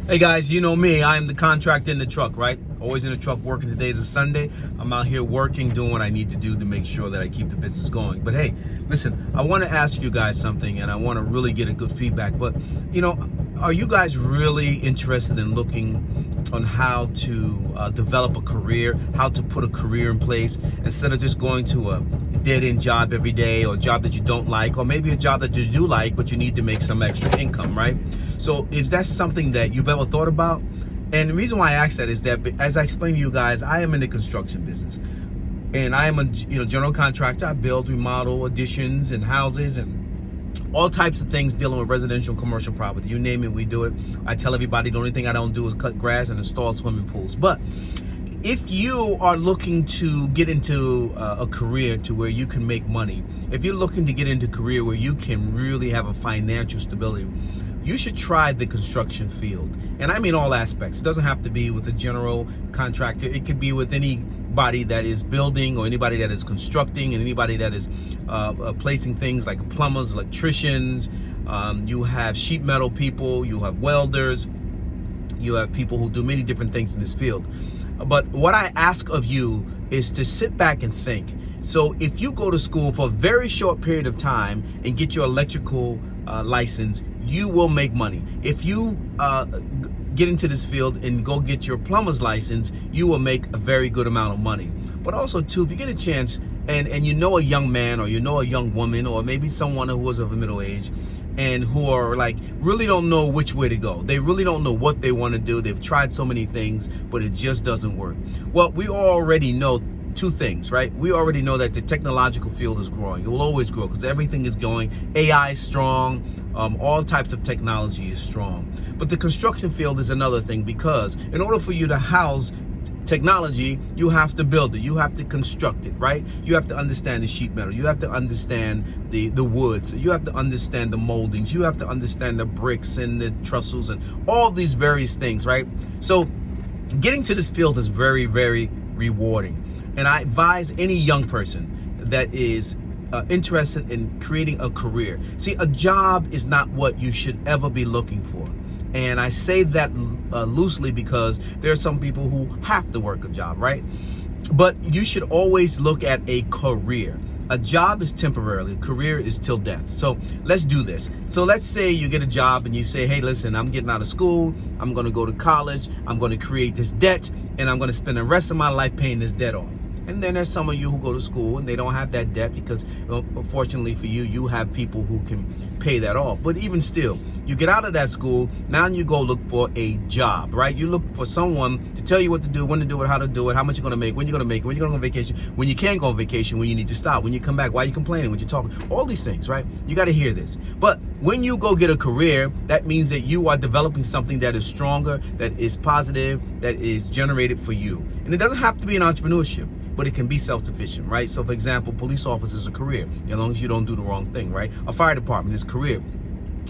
Hey guys, you know me, I am the contractor in the truck, right? Always in the truck working. Today's a Sunday. I'm out here working, doing what I need to do to make sure that I keep the business going. But hey, listen, I want to ask you guys something and I want to really get a good feedback. But, are you guys really interested in looking on how to develop a career, how to put a career in place instead of just going to a dead-end job every day, or a job that you don't like, or maybe a job that you do like but you need to make some extra income, right? So if that's something that you've ever thought about, and the reason why I ask that is that, as I explained to you guys, I am in the construction business and I am a general contractor. I build, remodel, additions and houses and all types of things dealing with residential and commercial property. You name it, we do it. I tell everybody the only thing I don't do is cut grass and install swimming pools. But if you are looking to get into a career to where you can make money, if you're looking to get into a career where you can really have a financial stability, you should try the construction field. And I mean all aspects. It doesn't have to be with a general contractor. It could be with anybody that is building, or anybody that is constructing, and anybody that is placing things like plumbers, electricians. You have sheet metal people, you have welders, you have people who do many different things in this field. But what I ask of you is to sit back and think. So if you go to school for a very short period of time and get your electrical license, you will make money. If you get into this field and go get your plumber's license, you will make a very good amount of money. But also too, if you get a chance and you know a young man, or you know a young woman, or maybe someone who is of a middle age and who are like really don't know which way to go. They really don't know what they want to do. They've tried so many things, but it just doesn't work. Well, we already know two things, right? We already know that the technological field is growing. It will always grow because everything is going. AI is strong. All types of technology is strong. But the construction field is another thing, because in order for you to house technology, you have to build it, you have to construct it, right? You have to understand the sheet metal, you have to understand the woods, you have to understand the moldings, you have to understand the bricks and the trestles and all these various things, right? So getting to this field is very, very rewarding. And I advise any young person that is interested in creating a career. See, a job is not what you should ever be looking for. And I say that loosely because there are some people who have to work a job, right? But you should always look at a career. A job is temporarily, a career is till death. So let's do this. So let's say you get a job and you say, hey, listen, I'm getting out of school, I'm gonna go to college, I'm gonna create this debt, and I'm gonna spend the rest of my life paying this debt off. And then there's some of you who go to school and they don't have that debt because, fortunately for you, you have people who can pay that off. But even still, you get out of that school, now you go look for a job, right? You look for someone to tell you what to do, when to do it, how to do it, how much you're gonna make, when you're gonna make it, when you're gonna go on vacation, when you can't go on vacation, when you need to stop, when you come back, why are you complaining, when you're talking, all these things, right? You gotta hear this. But when you go get a career, that means that you are developing something that is stronger, that is positive, that is generated for you. And it doesn't have to be an entrepreneurship, but it can be self-sufficient, right? So for example, police officer is a career, as long as you don't do the wrong thing, right? A fire department is a career.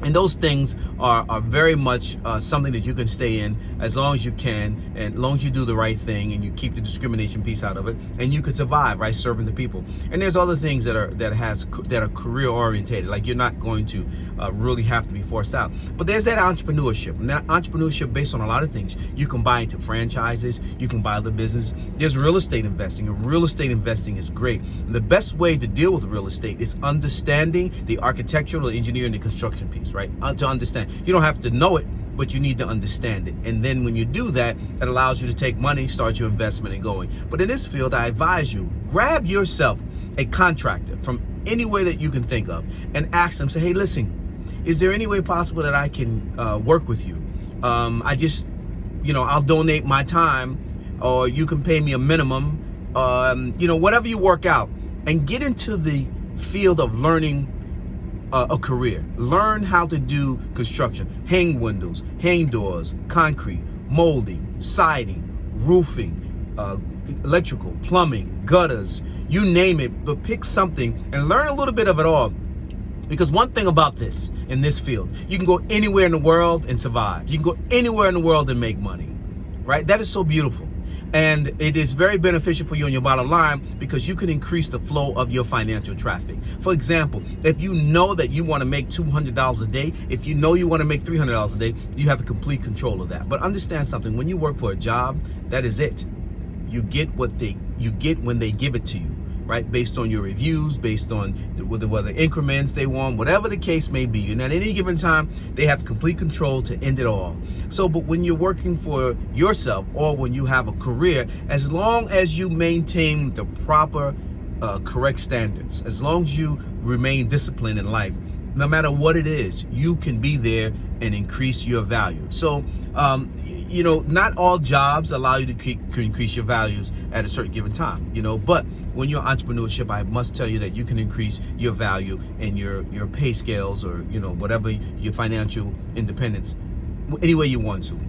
And those things are very much something that you can stay in as long as you can, and as long as you do the right thing and you keep the discrimination piece out of it, and you can survive, right, serving the people. And there's other things that are career orientated, like you're not going to really have to be forced out. But there's that entrepreneurship, and that entrepreneurship based on a lot of things. You can buy into franchises, you can buy the business. There's real estate investing, and real estate investing is great. And the best way to deal with real estate is understanding the architectural, the engineering, the construction piece, right? To understand. You don't have to know it, but you need to understand it. And then when you do that, it allows you to take money, start your investment and going. But in this field, I advise you, grab yourself a contractor from anywhere that you can think of and ask them, say, hey, listen, is there any way possible that I can work with you? I just, I'll donate my time, or you can pay me a minimum, whatever you work out, and get into the field of learning a career. Learn how to do construction, hang windows, hang doors, concrete, molding, siding, roofing, electrical, plumbing, gutters, you name it, but pick something and learn a little bit of it all. Because one thing about this, in this field, you can go anywhere in the world and survive. You can go anywhere in the world and make money, right? That is so beautiful. And it is very beneficial for you on your bottom line because you can increase the flow of your financial traffic. For example, if you know that you want to make $200 a day, if you know you want to make $300 a day, you have complete control of that. But understand something, when you work for a job, that is it. You get when they give it to you, right? Based on your reviews, based on whether increments they want, whatever the case may be. And at any given time, they have complete control to end it all. So, but when you're working for yourself or when you have a career, as long as you maintain the proper, correct standards, as long as you remain disciplined in life, no matter what it is, you can be there and increase your value. So, not all jobs allow you to increase your values at a certain given time, but when you're entrepreneurship, I must tell you that you can increase your value and your pay scales or, whatever your financial independence any way you want to.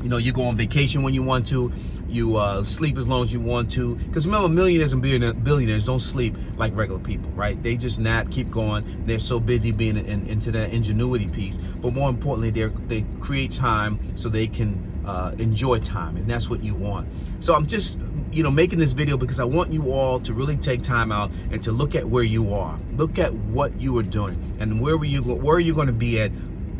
You go on vacation when you want to. You sleep as long as you want to. Because remember, millionaires and billionaires don't sleep like regular people, right? They just keep going. They're so busy being into that ingenuity piece. But more importantly, they create time so they can enjoy time. And that's what you want. So I'm just, making this video because I want you all to really take time out and to look at where you are. Look at what you are doing and where are you going to be at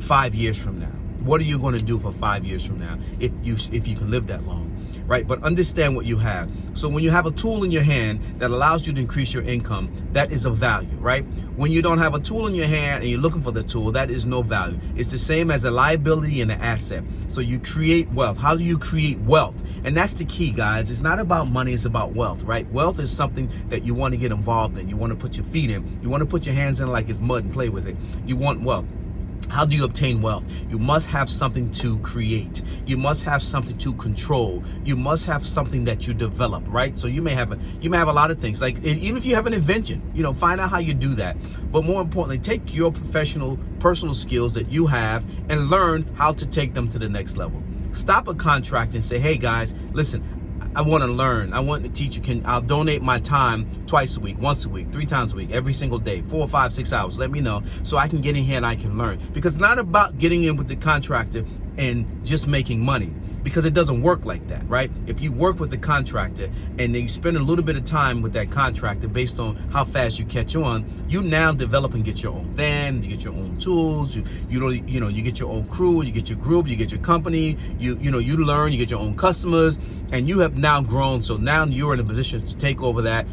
5 years from now. What are you going to do for 5 years from now if you can live that long, right? But understand what you have. So when you have a tool in your hand that allows you to increase your income, that is of value, right? When you don't have a tool in your hand and you're looking for the tool, that is no value. It's the same as a liability and an asset. So you create wealth. How do you create wealth? And that's the key, guys. It's not about money, it's about wealth, right? Wealth is something that you want to get involved in. You want to put your feet in. You want to put your hands in like it's mud and play with it. You want wealth. How do you obtain wealth? You must have something to create. You must have something to control. You must have something that you develop, right? So you may have a lot of things. Like even if you have an invention, find out how you do that. But more importantly, take your personal skills that you have and learn how to take them to the next level. Stop a contract and say, hey guys, listen, I want to learn. I want to teach you. I'll donate my time twice a week, once a week, 3 times a week, every single day, 4, 5, 6 hours. Let me know so I can get in here and I can learn. Because it's not about getting in with the contractor and just making money, because it doesn't work like that, right? If you work with the contractor and you spend a little bit of time with that contractor based on how fast you catch on, you now develop and get your own van, you get your own tools, you get your own crew, you get your group, you get your company, you learn, you get your own customers, and you have now grown. So now you're in a position to take over that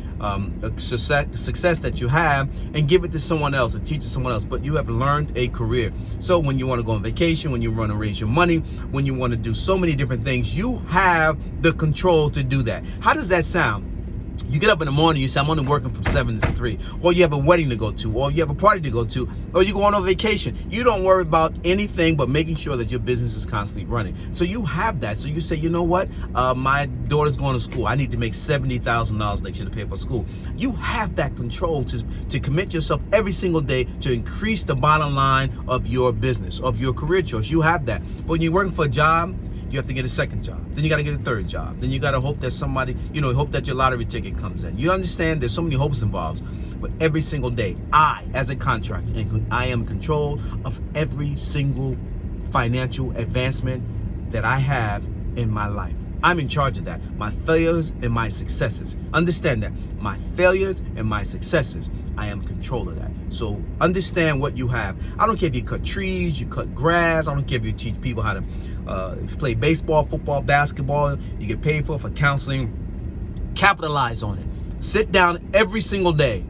success that you have and give it to someone else and teach it to someone else. But you have learned a career. So when you want to go on vacation, when you want to raise your money, when you want to do so many different things, you have the control to do that. How does that sound? You get up in the morning, you say, I'm only working from 7 to 3, or you have a wedding to go to, or you have a party to go to, or you go on a vacation. You don't worry about anything but making sure that your business is constantly running. So you have that. So you say, you know what? My daughter's going to school. I need to make $70,000 next year to pay for school. You have that control to commit yourself every single day to increase the bottom line of your business, of your career choice. You have that. But when you're working for a job, you have to get a second job. Then you got to get a third job. Then you got to hope that somebody, hope that your lottery ticket comes in. You understand there's so many hopes involved. But every single day, I, as a contractor, I am in control of every single financial advancement that I have in my life. I'm in charge of that. My failures and my successes. Understand that. My failures and my successes. I am in control of that. So understand what you have. I don't care if you cut trees, you cut grass. I don't care if you teach people how to play baseball, football, basketball. You get paid for counseling. Capitalize on it. Sit down every single day.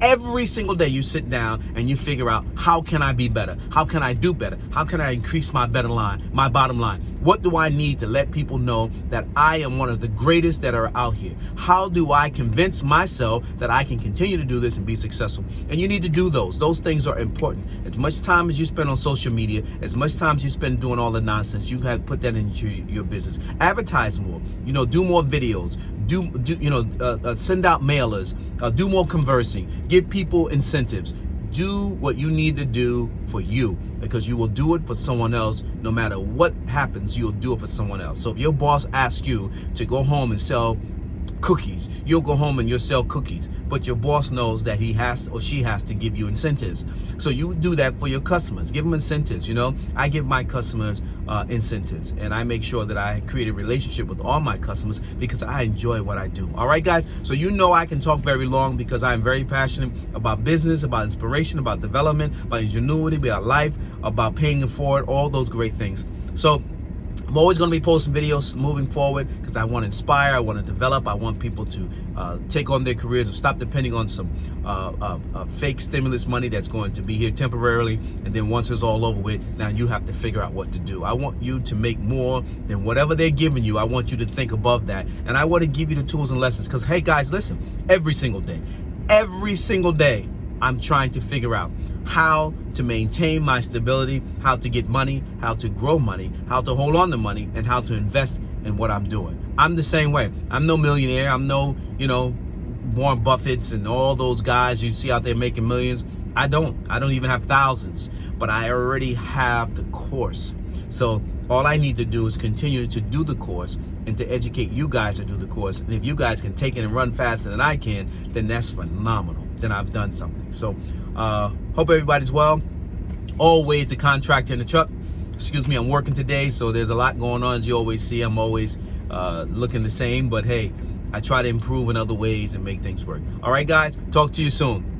Every single day you sit down and you figure out, how can I be better? How can I do better? How can I increase my bottom line? What do I need to let people know that I am one of the greatest that are out here? How do I convince myself that I can continue to do this and be successful? And you need to do those. Those things are important. As much time as you spend on social media, as much time as you spend doing all the nonsense, you have to put that into your business. Advertise more. Do more videos. Send out mailers. Do more conversing. Give people incentives. Do what you need to do for you, because you will do it for someone else. No matter what happens, you'll do it for someone else. So if your boss asks you to go home and sell cookies, you'll go home and you'll sell cookies, but your boss knows that he has or she has to give you incentives. So you do that for your customers. Give them incentives. I give my customers incentives, and I make sure that I create a relationship with all my customers because I enjoy what I do. All right, guys, so you know I can talk very long because I'm very passionate about business, about inspiration, about development, about ingenuity, about life, about paying it forward, all those great things. So I'm always going to be posting videos moving forward because I want to inspire, I want to develop, I want people to take on their careers and stop depending on some fake stimulus money that's going to be here temporarily, and then once it's all over with, now you have to figure out what to do. I want you to make more than whatever they're giving you. I want you to think above that, and I want to give you the tools and lessons because, hey guys, listen, every single day, I'm trying to figure out how to maintain my stability, how to get money, how to grow money, how to hold on to money, and how to invest in what I'm doing. I'm the same way. I'm no millionaire. I'm no, Warren Buffett's and all those guys you see out there making millions. I don't even have thousands, but I already have the course. So all I need to do is continue to do the course and to educate you guys to do the course. And if you guys can take it and run faster than I can, then that's phenomenal. Then I've done something. So hope everybody's well. Always the contractor in the truck. Excuse me, I'm working today, so there's a lot going on. As you always see, I'm always looking the same, but hey, I try to improve in other ways and make things work. All right, guys, talk to you soon.